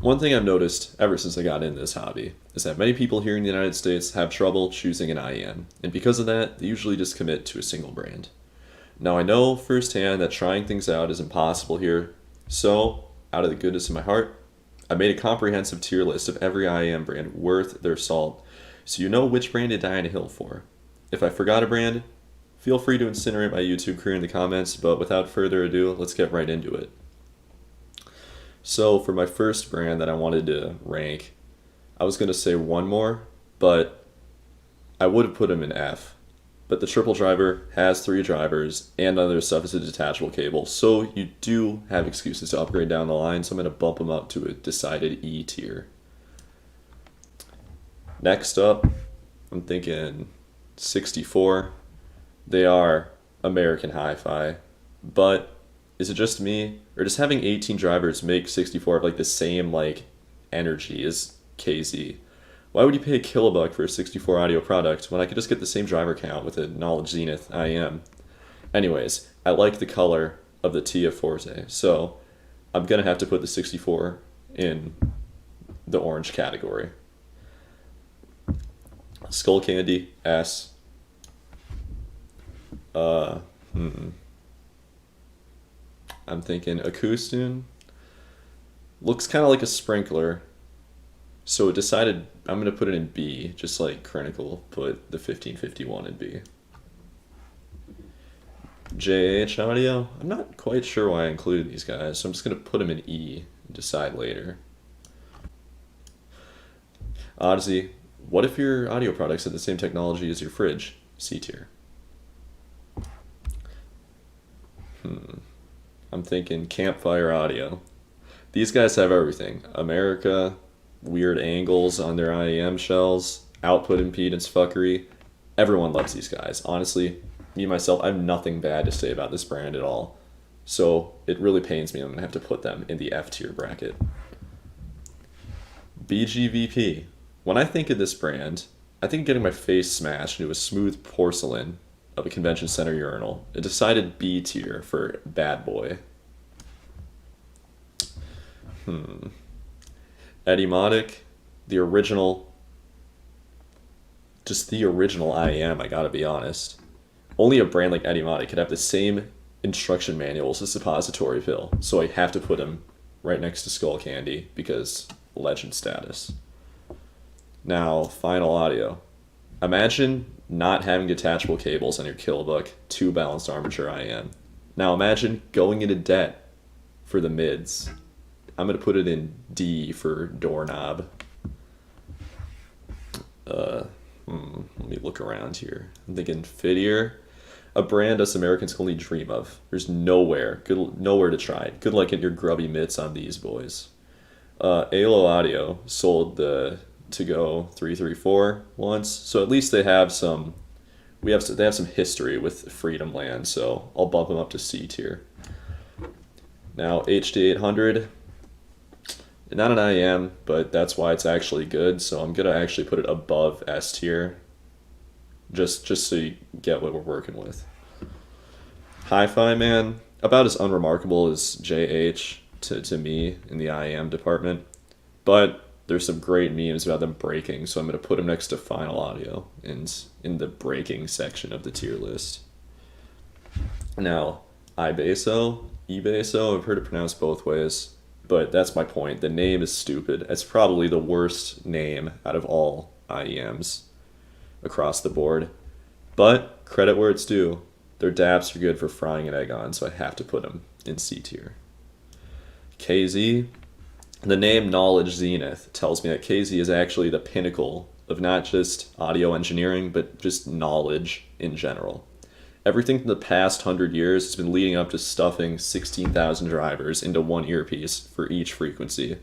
One thing I've noticed ever since I got into this hobby is that many people here in the United States have trouble choosing an IEM, and because of that, they usually just commit to a single brand. Now I know firsthand that trying things out is impossible here, so out of the goodness of my heart, I made a comprehensive tier list of every IEM brand worth their salt, so you know which brand to die on a hill for. If I forgot a brand, feel free to incinerate my YouTube career in the comments, but without further ado, let's get right into it. So for my first brand that I wanted to rank, I was going to say one more, but I would have put them in F. But the triple driver has 3 drivers, and other stuff is a detachable cable, so you do have excuses to upgrade down the line, so I'm going to bump them up to a decided E tier. Next up, I'm thinking 64. They are American Hi-Fi, but is it just me, or does having 18 drivers make 64 have like the same energy as KZ? Why would you pay a kilobuck for a 64 audio product when I could just get the same driver count with a Knowledge Zenith IEM? Anyways, I like the color of the Tia Forte, so I'm gonna have to put the 64 in the orange category. Skullcandy S. I'm thinking Acoustune looks kind of like a sprinkler, so decided I'm going to put it in B, just like Critical put the 1551 in B. JH Audio, I'm not quite sure why I included these guys, so I'm just going to put them in E and decide later. Odyssey, what if your audio products had the same technology as your fridge? C tier. I'm thinking Campfire Audio. These guys have everything. America, weird angles on their IEM shells, output impedance fuckery. Everyone loves these guys. Honestly, me myself, I have nothing bad to say about this brand at all. So it really pains me I'm going to have to put them in the F tier bracket. BGVP. When I think of this brand, I think of getting my face smashed into a smooth porcelain of a convention center urinal. A decided B tier for Bad Boy. Eddie the original, just the original IEM, I gotta be honest. Only a brand like Eddie could have the same instruction manual as a suppository pill, so I have to put him right next to Skullcandy because legend status. Now, Final Audio. Imagine not having detachable cables on your kilobuck, 2 balanced armature IEM. Now imagine going into debt for the mids. I'm going to put it in D for Doorknob. Let me look around here. I'm thinking Fittier, a brand us Americans can only dream of. There's nowhere to try. Good luck getting your grubby mitts on these boys. ALO Audio sold the To-Go 334 once, so at least they have some. They have some history with Freedom Land, so I'll bump them up to C tier. Now HD800, not an IEM, but that's why it's actually good. So I'm gonna actually put it above S tier, just so you get what we're working with. Hi-Fi Man, about as unremarkable as JH to me in the IEM department, but there's some great memes about them breaking, so I'm going to put them next to Final Audio in the breaking section of the tier list. Now, iBasso, eBasso, I've heard it pronounced both ways, but that's my point. The name is stupid. It's probably the worst name out of all IEMs across the board. But credit where it's due. Their DAPs are good for frying an egg on, so I have to put them in C tier. KZ, the name Knowledge Zenith tells me that KZ is actually the pinnacle of not just audio engineering, but just knowledge in general. Everything from the past 100 years has been leading up to stuffing 16,000 drivers into one earpiece for each frequency.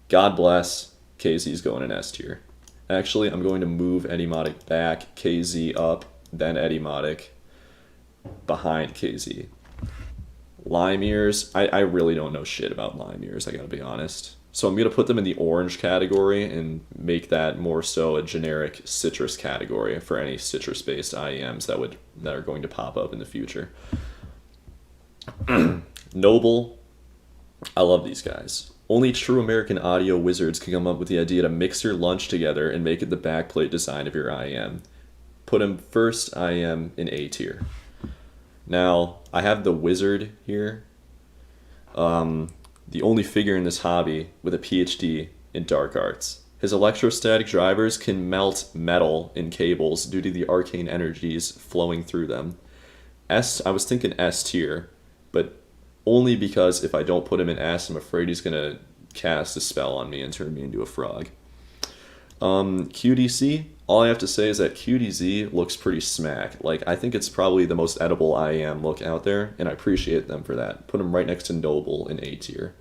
God bless, KZ's going in S tier. Actually, I'm going to move Eddie back, KZ up, then Eddie behind KZ. Lime ears, I really don't know shit about lime ears, I gotta be honest. So I'm gonna put them in the orange category and make that more so a generic citrus category for any citrus-based IEMs that are going to pop up in the future. Noble, I love these guys. Only true American audio wizards can come up with the idea to mix your lunch together and make it the backplate design of your IEM. Put him first IEM in A tier. Now, I have the wizard here. The only figure in this hobby with a PhD in dark arts. His electrostatic drivers can melt metal in cables due to the arcane energies flowing through them. I was thinking S tier, but only because if I don't put him in S, I'm afraid he's going to cast a spell on me and turn me into a frog. QDC, all I have to say is that QDZ looks pretty smack. Like, I think it's probably the most edible IEM look out there, and I appreciate them for that. Put him right next to Noble in A tier.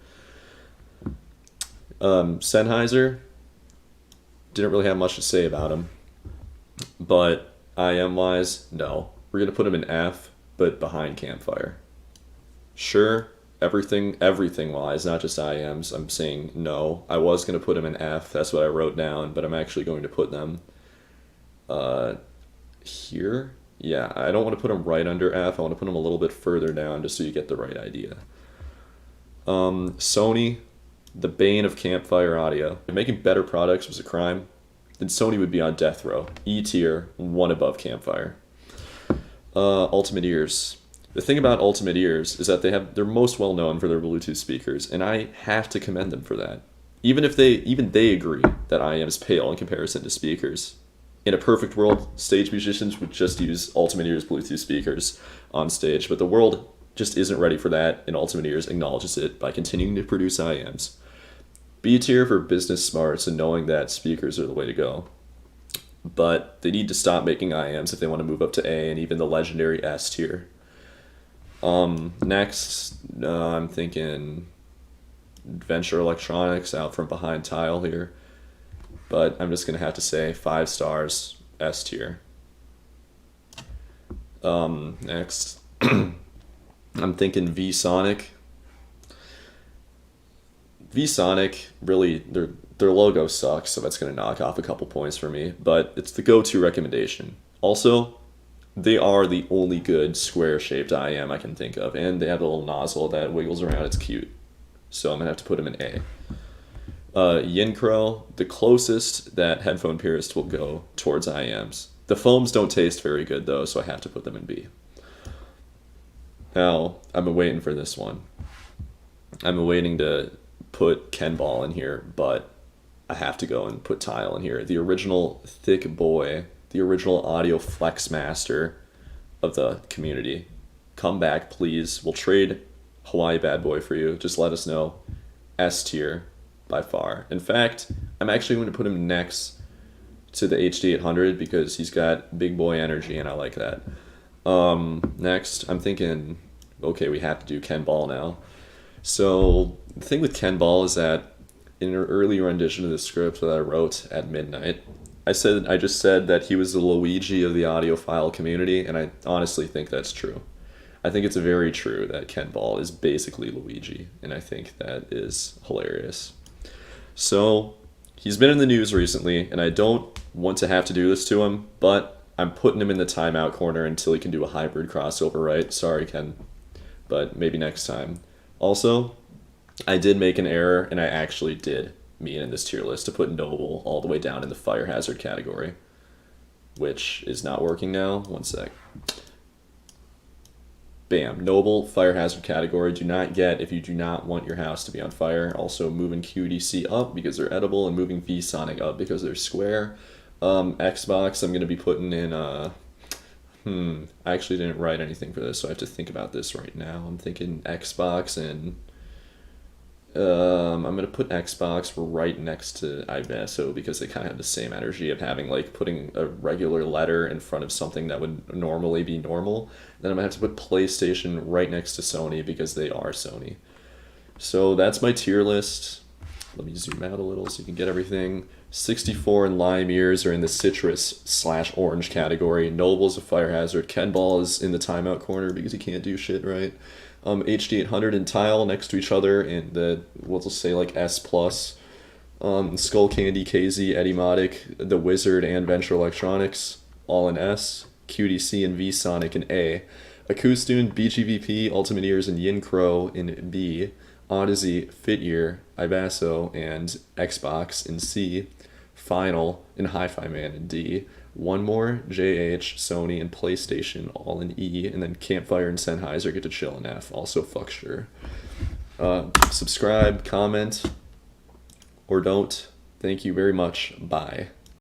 Sennheiser, didn't really have much to say about him, but IEM wise, no. We're going to put him in F, but behind Campfire. Sure, everything wise, not just IEMs, I'm saying no. I was going to put him in F, that's what I wrote down, but I'm actually going to put them here. Yeah, I don't want to put them right under F, I want to put them a little bit further down just so you get the right idea. Sony, the bane of Campfire audio. If making better products was a crime, then Sony would be on death row. E tier, one above Campfire. Ultimate Ears. The thing about Ultimate Ears is that they're most well known for their Bluetooth speakers, and I have to commend them for that. Even they agree that IEM is pale in comparison to speakers. In a perfect world, stage musicians would just use Ultimate Ears Bluetooth speakers on stage, but the world just isn't ready for that, and Ultimate Ears acknowledges it by continuing to produce IEMs. B tier for business smarts and knowing that speakers are the way to go. But they need to stop making IEMs if they want to move up to A and even the legendary S tier. Next, I'm thinking Venture Electronics out from behind Tile here. But I'm just going to have to say 5 stars, S tier. Next, I'm thinking VSonic. VSonic, really, their logo sucks, so that's going to knock off a couple points for me, but it's the go-to recommendation. Also, they are the only good square-shaped IEM I can think of, and they have a little nozzle that wiggles around, it's cute. So I'm going to have to put them in A. Yincrow, the closest that headphone purists will go towards IEMs. The foams don't taste very good, though, so I have to put them in B. Now, I've been waiting for this one. I've been waiting to put Ken Ball in here, but I have to go and put Tile in here. The original thick boy, the original audio flex master of the community. Come back, please. We'll trade Hawaii Bad Boy for you. Just let us know. S tier by far. In fact, I'm actually going to put him next to the HD800 because he's got big boy energy and I like that. Next, I'm thinking, okay, we have to do Ken Ball now. So the thing with Ken Ball is that in an early rendition of the script that I wrote at midnight, I just said that he was the Luigi of the audiophile community, and I honestly think that's true. I think it's very true that Ken Ball is basically Luigi, and I think that is hilarious. So he's been in the news recently, and I don't want to have to do this to him, but I'm putting him in the timeout corner until he can do a hybrid crossover, right? Sorry, Ken, but maybe next time. Also, I did make an error, and I actually did mean in this tier list to put Noble all the way down in the fire hazard category, which is not working now. One sec. Bam. Noble, fire hazard category. Do not get if you do not want your house to be on fire. Also moving QDC up because they're edible and moving VSonic up because they're square. Xbox, I'm going to be putting in... I actually didn't write anything for this, so I have to think about this right now. I'm thinking Xbox and... I'm going to put Xbox right next to IVESO because they kind of have the same energy of having, like, putting a regular letter in front of something that would normally be normal. Then I'm going to have to put PlayStation right next to Sony because they are Sony. So that's my tier list. Let me zoom out a little so you can get everything. 64 and Lime Ears are in the citrus/orange category. Noble's a fire hazard. Ken Ball is in the timeout corner because he can't do shit right. HD800 and Tile next to each other in the, we'll just say like S+. Skullcandy, KZ, Eddie The Wizard, and Venture Electronics, all in S. QDC and VSonic in A. Acoustune, BGVP, Ultimate Ears, and Yincrow in B. Odyssey, Fit-Ear, Ibasso, and Xbox in C. Final and Hi-Fi Man in D. One more, JH, Sony, and PlayStation all in E. And then Campfire and Sennheiser get to chill in F. Also, fuck sure. Subscribe, comment, or don't. Thank you very much. Bye.